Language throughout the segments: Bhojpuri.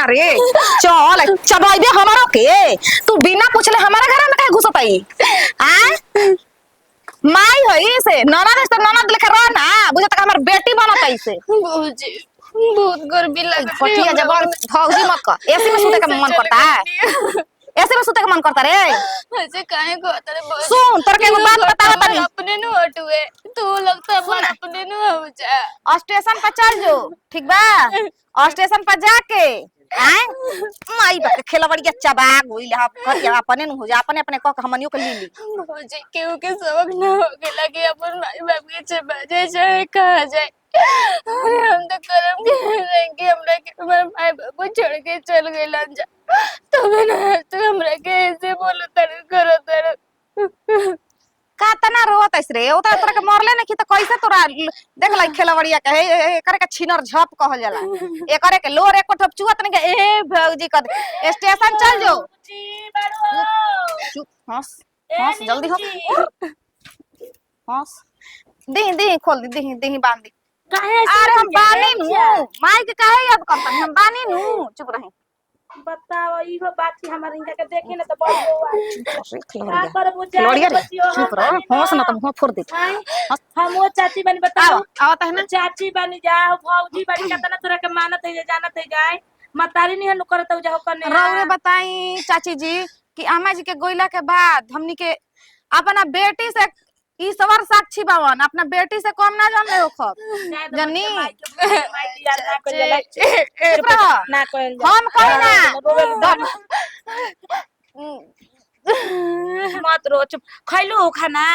ना रे चल चबाइबे हमारो के तू बिना पूछले हमारा घर में काहे घुसत आई आ माई होई से ननद से ननद लेके रह ना बुझे तक हमर बेटी बनत ऐसे भौजी बहुत गर्मी लग रही फटिया जबान भौजी मत कर एसी में सूते का मन करता है ऐसे में सूते का मन करता रे ऐसे काहे को तेरे सुन तोर के एगो बात बताओ तनी अपने नु हटुए तू लगता है अपने नु हो जा स्टेशन पर चल जो ठीक बा स्टेशन पर जाके आए माई बात खेला बड़ी अच्छा बा गोई ला कर अपने नु हो जा अपने अपने क हमनियो के ली भौजी केहू के सबक न हो के लगे अपन माई बाप के चबाजे जाए कहा जाए अरे हम तो करम के रहेंगे हमरा के हमारे माई बाप छोड़ के चल गए जा तबे ना तू हमरा के ऐसे बोलो तर करो तर का तना रोत ऐस रे ओता तोरा के मरले नहीं त कैसे तोरा देख लाई खेलवड़िया के एकरे के छिनर झप कहल जाला एकरे के लोर एक ठप चुहत नहीं के ए भौजी कर स्टेशन चल जो जी बारो चुप हंस हंस जल्दी हो हंस दी खोल दी बांध दी काहे अरे हम बानी नु माई के काहे याद करता हम बानी नु चुप रही बताओ इहो बात हमारे इनका के देखी ना तो बड़ का कर बुझा खिलौड़िया रे चुप रहो हंस ना तुम हो फोड़ दे हम वो चाची बनी बताओ आवत है ना चाची बनी जा भौजी बनी कतना तोरा के मानत है जानत है जाए मतारी नहीं हनु करत जा करने रौरे बताई चाची जी कि अम्मा जी के गोइला के बाद हमनी के अपना बेटी से ई सवार साक्षी बावन अपना बेटी से कम ना जान ले खब जन्नी ना कोई हम कही ना मत रो चुप खैलू खाना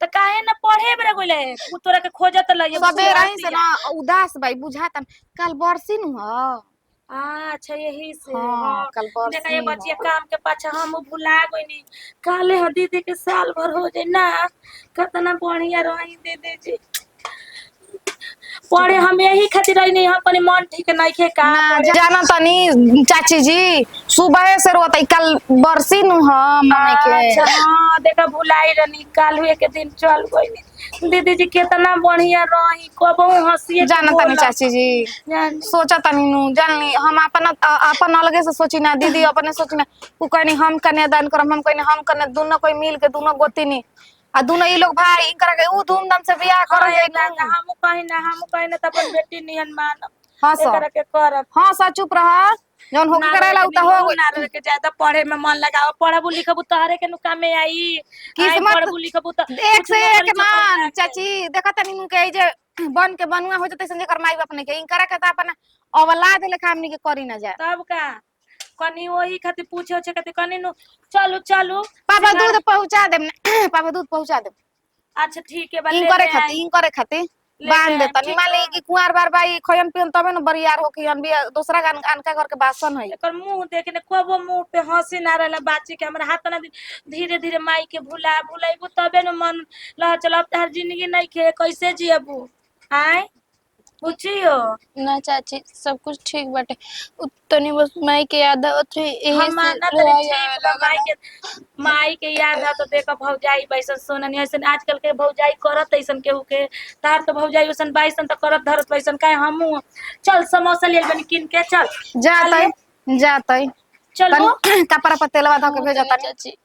त काहे न पढ़े बरे गोले उ तोरा के खोजत लइए सबे रही से ना उदास भाई बुझाता कल बरसी नु ह अच्छा यही से हां कल बरसी देखा ये बच्चिया काम के पाछा हम भुला गइनी काले ह दीदी के साल भर हो जाए ना कितना बढ़िया रही दीदी जी पढ़े हम यही खातिर रही नहीं अपने मन ठीक नहीं खे का जाना तनी चाची जी सुबह से रोतई कल बरसी नु ह मम्मी के अच्छा हां देखा भुलाई रनी काल हुए के दिन चल गई दीदी जी कितना बढ़िया रही कबो हंसी जाना तनी चाची जी सोचा तनी नु जानली हम अपन अलगे से सोची ना दीदी अपने सोची ना उ कहनी हम कन्यादान करम हम कहनी हम कने दोनों कोई मिल के दोनों गोतिनी आ दोनों ई लोग भाई इनकरा के उ धूमधाम से बियाह कर जाई ना हम कहीं ना त अपन बेटी निहन मान हां एकरा के करब हां सा चुप रह जौन हो करेला उ त हो गई ना रे के ज्यादा पढ़े में मन लगाओ पढ़बू लिखबू तहरे के नुका में आई किस्मत पढ़बू लिखबू त एक से एक मान चाची देखा तनी नु के जे बन के बनुआ हो जते संजे कर माई बाप ने के इनकरा के त अपन औलाद लेखा हमनी के करी ना जाए तब का कनी वही खातिर पूछे छे कते कनी नु चलो चलो पापा दूध पहुंचा देम पापा दूध पहुंचा देम अच्छा ठीक है इन करे खाती बांध दे तनी मान ले कि कुंवार बार भाई खयन पियन तबे न बरियार हो कि अनबी दूसरा गान अनका घर के बासन है एकर मुंह देख ने कबो मुंह पे हंसी ना रहला बाची के हमरा हाथ ना धीरे धीरे माई के भुलाइबू तबे न मन ल चल अब तार जिंदगी नहीं खे कैसे जियबू आय पूछियो ना चाची सब कुछ ठीक बाटे तनी बस माई के याद आवत रही एही हम ना तनी ठीक माई के याद आ तो देखा भौजाई बैसन सोननी ऐसन आजकल के भौजाई करत ऐसन केहू के तार तो भौजाई ऐसन बैसन त करत धरत बैसन काहे हमहू चल समोसा ले बनी किन के चल जातई चलो कपड़ा पर तेलवा धो के भेज तनी चाची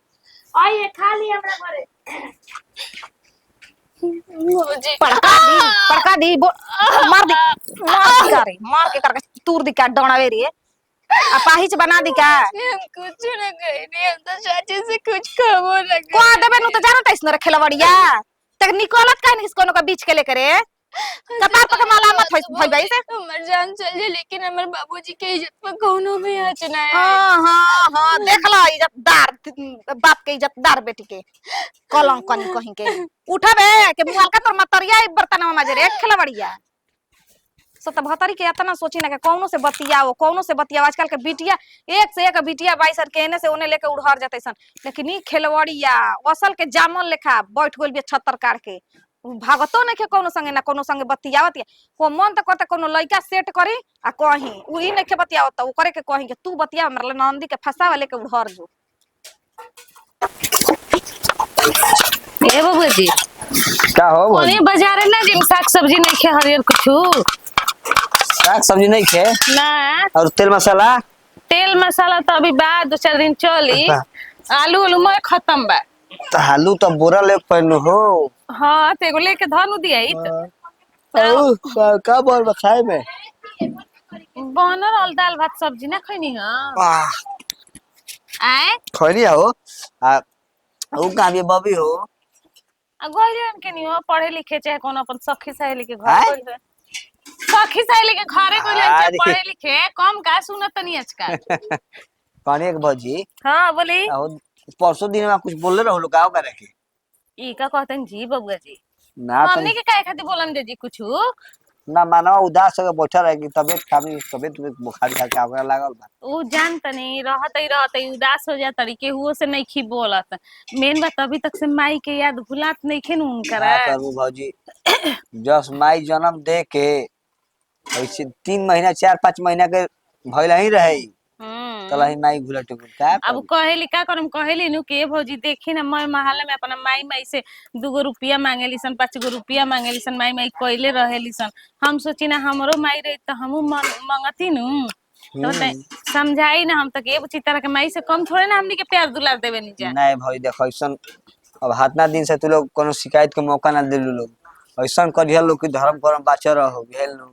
आइए खा ली हमरा घरे भौजी पड़का दी मार के करके तूर दी का डोणावे रे आ पाहिच बना दी का हम कुछ ना कहनी हम तो चाची से कुछ खबो ना को देबे नु त जानत ऐस न खेलवड़िया तक निकोलत काहे किस कोनो का बीच के लेके रे कपार पर माला मत भई भाई से हमर जान चले लेकिन हमर बाबूजी के इज्जत पर कोनो भी आँच ना है हां देख ला इज्जतदार बाप के इज्जतदार बेटी के कलंक कनी कहीं के उठबे के मुआल का तोर मतरिया बर्तन में मजे रे खेलवड़िया सत भतरी के इतना सोची ना के कौनो से बतियाओ आजकल के बिटिया एक से एक बिटिया बाईसन के एने से ओने लेके उड़हर जाते सन लेकिन ई खेलवड़िया असल के जामन लेखा बैठ गेल बे छत्तर काट के भागतो नहीं के कोनो संगे ना कोनो संगे बतियावत को मन त करते कोनो लइका सेट करी आ कहीं उ ई नहीं के बतियावत उ करे के कहीं के तू बतिया हमरा नंदी के फसावा लेके उड़हर जो ए बाबूजी का हो कोनी बाजार ना दिन साग सब्जी नहीं खे हरियर कुछु साग सब्जी नहीं खे ना और तेल मसाला तेल मसाला तो अभी बाद 2-4 दिन चली। आलू उलू में खत्म बा। तो आलू तो बोरा ले पहनो हो हाँ तो एगो लेके धनु दिया का बोल खाए में बनल और दाल भात सब्जी ना खैनी हां आए खैनी हो आ ऊ का भी बबी हो गइलन के नहीं हो पढ़े लिखे चाहे कोनो अपन सखी सहेली के घर आय? गइल है। सखी सहेली के घरे गइलन चाहे अरे। पढ़े लिखे कम का सुनत नहीं आजकल। कहानी एक भौजी हाँ बोली आओ परसों दिन में कुछ बोले रहो लोग आओ करे के ई का कहतन जी बबुआ जी ना तो हमनी के काहे खातिर बोलन दे जी कुछु ना मानवा उदास होकर बैठा रहे कि तबीयत बुखार खा के आवे लागल बा उ जान तनी रहत उदास हो जात तरी केहू से नहीं खी बोलत मेन बात अभी तक से माई के याद भुलात नहीं खे उनकर ना करू भौजी जस माई जन्म दे के ऐसे 3 महीना 4-5 महीना के भइल ही रहे तला ही माई भूला टुकुर का अब कहेली का करम कहेली नु के भौजी देखी ना मैं महल्ला में अपना माई माई से 2 रुपया मांगेली सन 5 रुपया मांगेली सन माई माई कइले रहेली सन हम सोची ना हमरो माई रही तो हमहू मांगती नु तो समझाई ना हम तक ए बुची तरह के माई से कम थोड़े ना हमनी के प्यार दुलार देवे नी जा नहीं भाई देखो ऐसन अब हाथना दिन से तू लोग कोनो शिकायत के मौका ना दिलू लोग ऐसन करिया लोग की धर्म करम बाचर रहो भेल नु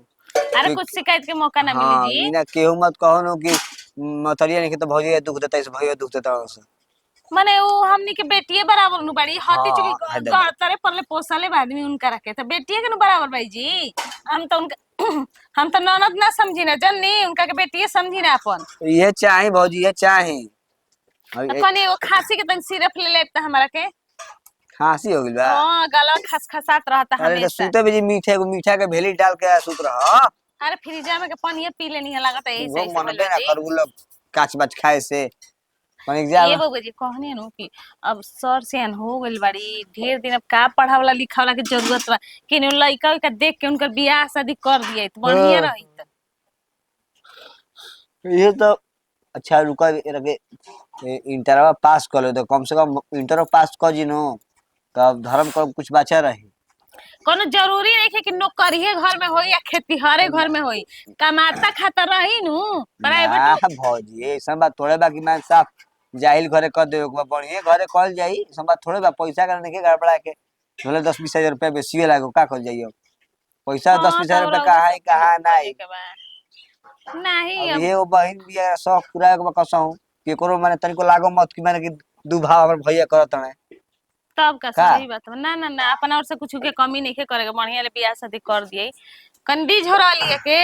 अरे कुछ शिकायत के मौका ना हाँ मिली जी इना केहू मत कहो नु कि मतरिया नहीं के तो भौजी दुख देता है भैया दुख देता है मने वो हमनी के बेटिए बराबर नु बड़ी हती हाँ, चुकी है दे। गड़तरे परले पोसले आदमी उनका रखे तो बेटिए के नु बराबर भाई जी हम तो उनका हम तो ननद ना समझी ना जन्नी उनका के बेटिए समझी ना अपन ये चाहे भौजी ये चाहे तो कनी वो खांसी के तन सिरप ले लेता हमारा के खांसी हो गइल बा हां गला खसखसात रहता अरे तो हमेशा सूते भी मीठा के भेली डाल के सूत रहा अरे फ्रिज में के पानी पी लेनी है लगता है वो ऐसे ऐसे मन बोलो ना जी कर लोग काच बाच खाए से माने जा ये बबू जी कहने नु कि अब सर से हो गइल बाड़ी ढेर दिन अब का पढ़ावला लिखावला के जरूरत बा कि नु लइका का देख के उनकर बियाह शादी कर दिए तो बढ़िया रही ये तो अच्छा रुका रखे इंटरवा पास कर लो तो कम से कम इंटर पास कर जिनो तब धर्म कर कुछ बचा रही कोनो जरूरी नहीं है कि नौकरिए घर में होई या खेतीहरे घर में होई कमाता खाता रही नु प्राइवेट ना भौजी ऐसा बात थोड़े बाकी मैं साफ जाहिल घरे कर दे बढ़िया घरे कल जाई ऐसा बात थोड़े बा पैसा करने के गड़बड़ा के बोले 10-20 हजार रुपया बेसी लागो का कर जाइयो पैसा 10-20 हजार रुपया कहा नहीं नहीं अब ये वो बहन भी है शौक पूरा के कसहूं केकरो माने तनिको लागो मत कि माने कि दू भाव हमर भैया करत है तब का का? सही बात ना ना ना अपन और से कुछ के कमी नहीं करेगा बढ़िया ले बियाह शादी कर दिए कंडी झोरा लिए के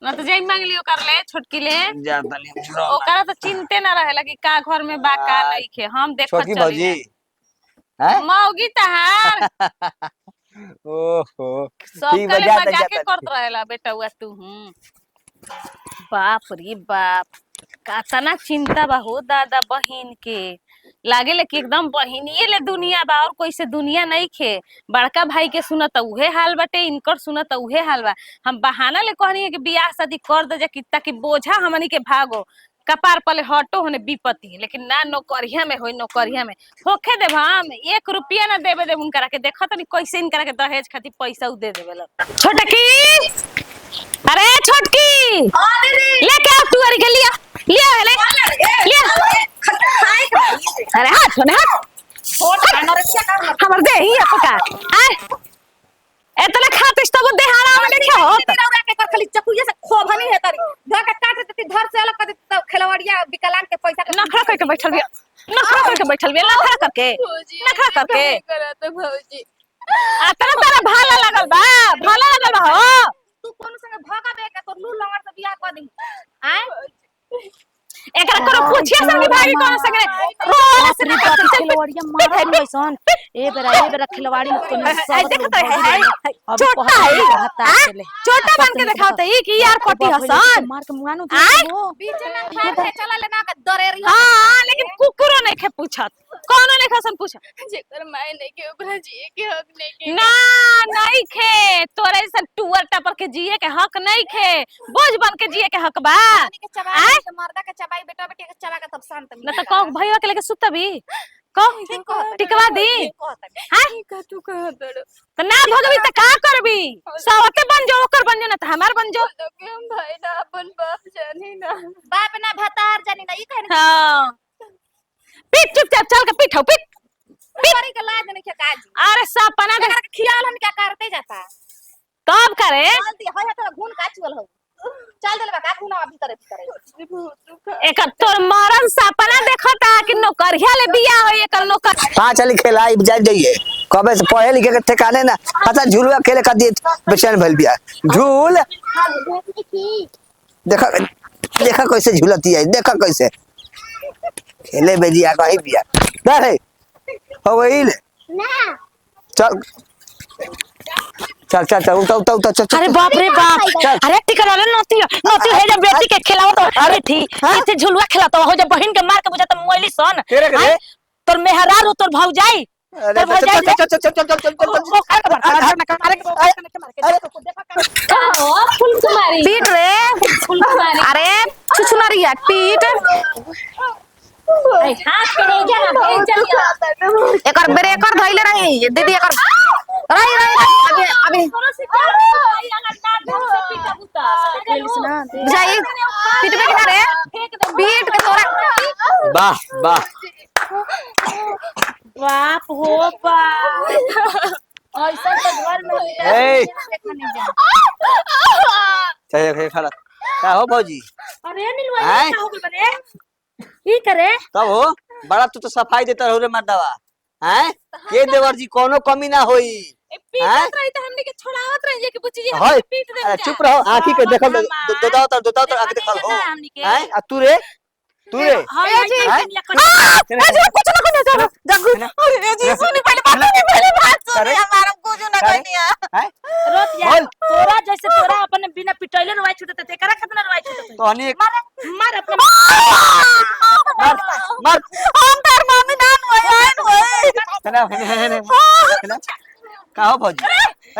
ना तो जाई मांग लियो कर ले छोटकी ले जाता नहीं ओकरा तो चिंते ना रहेला कि का घर में बा का नहीं के हम देखत छोटी भौजी हैं मौगी तहार ओहो सब ठीक कले बजा मजा के जाता करत रहेला बेटा हुआ तू बाप रे बाप कातना चिंता बा हो दादा बहिन के लागे ले कि एकदम बहिनिए ले दुनिया बा और कोई से दुनिया नहीं खे बड़का भाई के सुनत उहे हाल बाटे इनकर सुनत उहे हाल बा हम बहाना ले कहनी है कि बियाह शादी कर दे जा कितना कि बोझा हमनी के भागो कपार पले हटो होने विपत्ति लेकिन ना नौकरिया में होई नौकरिया में होखे देब हम 1 रुपया ना देबे देब उनकरा के देखत नहीं कैसे इनकरा के दहेज खातिर पैसा उ दे देबे लोग छोटकी अरे छोटकी लेके आ तू अरे के लिया लिया ले अरे हाथ होने हाथ हमर दे ही अपका आय एतना खातिस तब देहाड़ा वाले क्या होत तिरौरा के कर खाली चकुइया से खोभनी है तरी धर के काट देती धर से अलग कर देती तो खिलवाड़िया विकलांग के पैसा के नखरा करके बैठल बिया नखरा करके बैठल बिया नखरा करके नखरा करके करत भौजी आतना तारा भाला लगल बा हो तू कोनो संगे भगा बे के तो लू लंगर से बियाह कर दी आय एकरा करो पूछिया संगे भागी कोन संगे रोला से ना खिलवाड़िया मार वैसन ए बेरा खिलवाड़ी को न सब देखत है छोटा है छोटा बन के दिखावत है कि यार पटी हसन मार के मुआनो बीच में खाए थे चला लेना के दरेरी हां लेकिन कुकुरो नहीं खे पूछत कोनो नहीं खसन पूछत जेकर माय नहीं के ओकरा जिए के हक नहीं के ना नहीं खे तोरे ऐसा टूअर टपर के जिए के हक नहीं खे बोझ बन के जिए के हक बा के चबाई के मर्दा के चबाई बेटा बेटी के चबा के तब शांत न त कहो भैया के लेके सुतबी कह टिकवा दी हां का तू कह दड़ त ना भगवी त का करबी सावते बन जो ओकर बन जो ना त हमार बन जो कि हम भाई ना अपन बाप जानी ना बाप ना भतार जानी ना ई कहने हां पीट चुपचाप चल के पीठो पीट पीरी के लाज नहीं के काजी अरे सपना अगर खियाल हम क्या करते जाता तब करे जल्दी होय तो घून काचुल हो चल देले का घूना भीतर भीतर एक तोर मरन सपना देखता कि नौकरिया ले बिया हो एकर नौकर हाँ चली खेला जा जाइए कबे से पढ़े लिखे के ठिकाने ना पता झूलवा खेले का दिए बेचैन भइल बिया झूल देखा देखा कैसे झूलती है देखा कैसे खेले बेजिया कहीं बिया दे हो गई ना चल चल चल चल उठा उठा उठा चल अरे बाप रे बाप अरे टिकर वाले नोती है जब बेटी के खिलाओ तो अरे थी इथे झुलवा खिलाता हो जब बहन के मार के बुझा त मोइली सन तेरे के हैं? तोर मेहरारू तोर भौजाई अरे तोर चल भौजाई चल चल चल चल चल फुल कुमारी पीट रे फुल कुमारी अरे छुछुनरिया पीट हाथ पे जा ना भेज चलिए एकर ब्रेकर धइले रही दीदी एकर रही रही अभी जाई पीटबे के ना रे पीट के तोरा वाह वाह बाप हो बाप ऐसा तो घर में ए चल खड़ा का हो भौजी अरे नीलवा हैं? का हो गइल बने ई करे तब हो बड़ा तू तो सफाई देता रहो रे मर्दवा हैं के देवर जी कोनो कमी ना होई पीटत रही त हमने के छोड़ावत रही कि बुच्ची जी होय हम पीट दे अरे चुप रहो आंखी के देखल दो दाओ आगे देखल हो हैं आ तू रे हां जी तेरे- कुछ ना कुछ जरूर जग्गू अरे जी सुनी पहले बात सुनी हमारा कुछ ना कहनिया हैं रोत या बोल। तोरा जैसे तोरा अपन बिना पिटैले रवाई छूटत ते करा कितना रवाई छूटत तो हनी मार अपने मार मार हम तार मम्मी नान होय ना का हो भौजी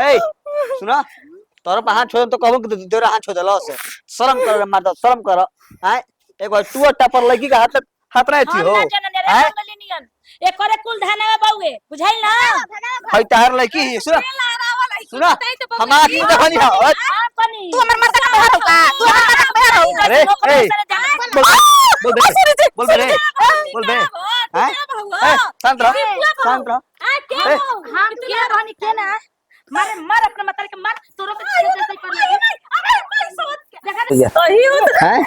ए सुनो तोर पे हाथ छोड़ तो कहबो कि तोरा हाथ छोड़ देलो से शर्म कर रे मर्द शर्म कर हैं एक बार तू टपर लड़की का हाथ नहीं थी हो हम ना जानने रे हैं? मंगलिनियन एक करे कुल धाना में बाउए बुझाइल ना हई तार लड़की सुनो सुनो हमारा की देखनी हो हां बनी तू हमर मर्द का बहर होगा तू हमर मर्द का बहर होगा अरे ए बोल बोल बे बोल बे हैं ए शांत रहो आ के ए। हम के रहनी के ना मारे मार अपने मतार के मार तोरो के जैसे कर ले देखा सही हो हैं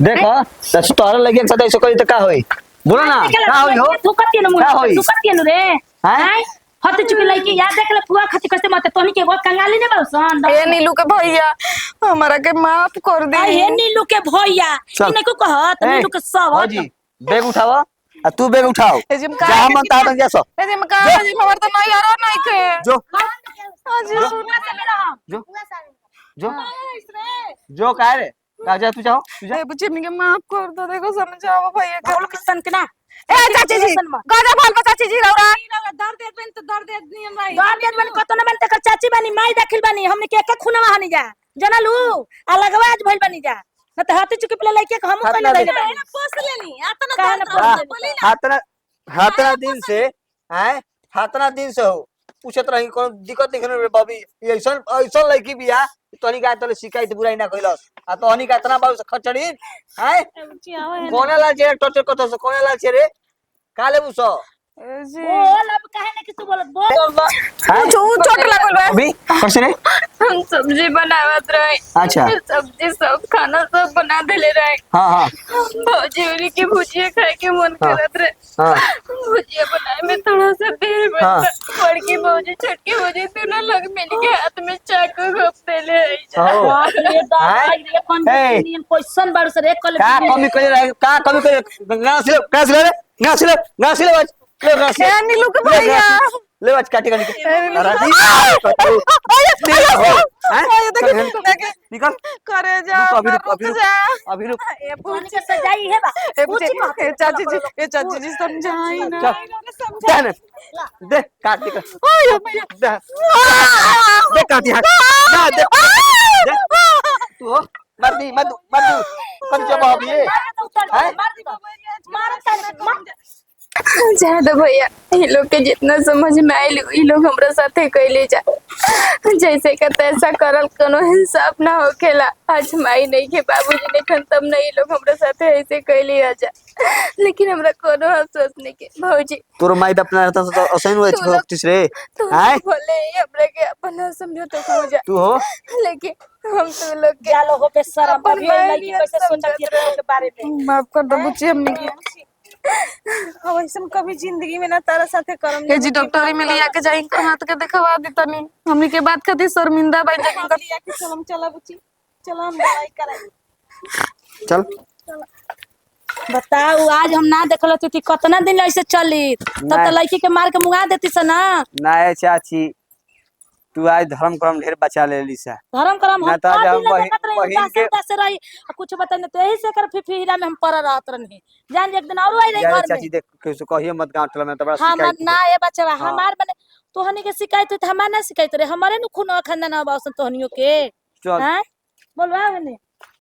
देखो सच तोरा लगे एक साथ ऐसे कोई तो का होई बोलो ना का होई हो धुकत के न का होई? धुकत के न रे हैं? हत चुकी लड़की याद देख ले पुआ खती कसे मत तोनी के वो कंगाली ने बसन ए नीलू के भैया हमारा के माफ कर दे हे नीलू के भैया चल। इने को कहत ए, नीलू के सब भौजी बैग उठाओ आ तू बैग उठाओ ए जिम का जहां मन ता जा सो ए जिम का जिम हमार तो नहीं यार नहीं के जो अजी सुना से मेरा हम जो जो जो का रे का जा तू जाओ तू जा ए बुच्ची के माफ कर दो देखो समझाओ भैया के बोल के सन के ना ए चाची जी गजा भाल बा चाची जी रौरा दर्द देत बन तो दर्द देत नियम भाई दर्द देत बन कतो न बन तक चाची बनी माई दाखिल बनी हमने के एक खुनवा हनी जा जनलू आ लगवा आज भइल बनी जा न त हाथ चुकी पले लइके हम हाथ कइले ना दैले दे। बनी पोस लेनी आतना दर्द बोली ना हाथना दिन से हैं हाथना दिन से हो पूछत रही कोनो दिक्कत नहीं रे बाबी ये ऐसन ऐसन लड़की बिया तोनी का तले शिकायत बुराई ना कइलस आ तोनी का इतना बाबू से खचड़ी हैं कोने ला जे टोटे कतो से कोने ला छे रे काले बुसो बोल अब काहे न किछु बोलत बोल चोट लागल बा अभी कैसे रे हम सब्जी बनावत रहे अच्छा सब्जी सब खाना सब बना देले रहे हां हां भौजी उरी की भुजिया खाए के मन हाँ। करत रहे हां भुजिया बनाए में थोड़ा सा देर हाँ। बनता बड़की भौजी छोटकी भौजी दोनों लोग मिल के हाथ में चाकू घोप देले ओ बाप रे दादा ये कौन ए। नियम क्वेश्चन बारू से रे कल का कमी करे रहे का कमी करे गाछ ले बच ले गाछ ए नीलू के भैया ले बच काटी काटी राजी निकल करे जा अभी जा अभी रुक ए कौन के सजाई है बा ए बुच्ची ए चाची जी समझाई ना चल दे काट दे दे दे काटी हाथ ना दे तू हो मर दी कौन जब अभी है मार दी मार जाए दो भैया, ये लोग के जितना समझ में आयल ये लोग हमरा साथे कैले जा। जैसे का तैसा करल कोनो इंसाफ ना होखेला। आज माई नहीं के बाबूजी ने खन तब नहीं लोग हमरा साथे ऐसे कैले आ जा। लेकिन हमरा कोनो अफसोस नहीं के भौजी। तोर माई बाप ना रहता तो असैन हुए तू लोग- तीसरे तू हाय बोले हमरा के अपन ना समझो तो हो जा, तू हो लेकिन हम तो लोग के जालो हो बेशरम अपन अभी माई लड़की नियन कैसे सोचती समझत है के बारे में। माफ कर दो बुच्ची हमने की अब ऐसा कभी जिंदगी में ना तारा साथे करम ये जी डॉक्टरी में लिया के जाई को हाथ के दिखवा दी तनी हमनी के बात खातिर शर्मिंदा बाई जा के लिया के चलम चला बुच्ची चला हम दवाई कराई। चल बताओ आज हम ना देखल थी कितना दिन ऐसे चली तब नहीं। तो लड़की के मार के मुंगा देती स ना। ना है चाची तू आज धर्म कर्म ढेर बचा ले लीसा धर्म करम ना हम तो आज का हम दिन देखत रही बहिन उदास के उदास रही आ कुछ बता न तो यही से कर फिफीरा में हम पर रहत रही जान एक दिन और आई रही यार घर में। चाची देख कैसे कहिए मत गांव टोला में तो बड़ा हम शिकायत ना ये बच्चा हाँ। हमार बने तोहनी के शिकायत होत हमार ना शिकायत रे हमारे नु खून खानदान बासन तोहनियो के चल हैं बोलवा बने